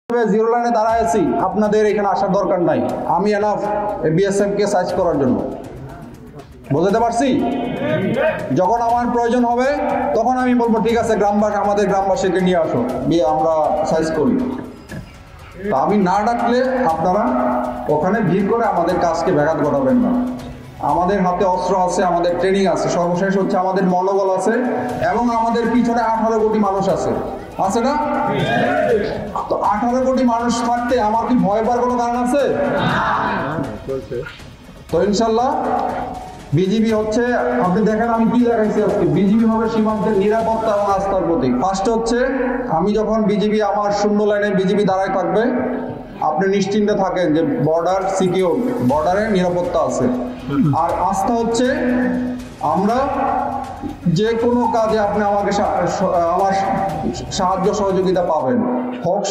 Zero লাইনে দাঁড়ায় আছি, আপনাদের এখানে আসার দরকার নাই। আমি এনাফ বিএসএফ কে সাইজ করার জন্য। বুঝতে পারছি? যখন আমার প্রয়োজন হবে তখন আমি বলবো ঠিক আছে গ্রামবাসী, আমাদের গ্রামবাসীকে নিয়ে আসো, নিয়ে আমরা সাইজ করি। তা আমি না ডাকলে আপনারা ওখানে ভিড় করে আমাদের কাজকে ব্যাঘাত ঘটাবেন না। আমাদের হাতে অস্ত্র আছে, আমাদের ট্রেনিং আছে, সর্বশেষ হচ্ছে আমাদের মনোবল আছে, এবং আমাদের পিছনে 18 কোটি মানুষ আছে, আছে না? তো 18 কোটি মানুষ থাকতে আমার কি ভয় পাওয়ার কোনো কারণ আছে? তো ইনশাল্লাহ বিজিবি হচ্ছে, আপনি দেখেন আমি কি দেখাইছি আজকে, বিজিবি হবে সীমান্তের নিরাপত্তা এবং আস্থার প্রতীক। ফার্স্ট হচ্ছে আমি যখন বিজিবি আমার শূন্য লাইনে বিজিবি দাঁড়ায় থাকবে, আপনি নিশ্চিন্তে থাকেন যে বর্ডার সিকিউর, বর্ডারে নিরাপত্তা আছে। আর আস্থা হচ্ছে আমরা যে কোনো কাজে আপনি আমাকে আমার সাহায্য সহযোগিতা পাবেন, হোক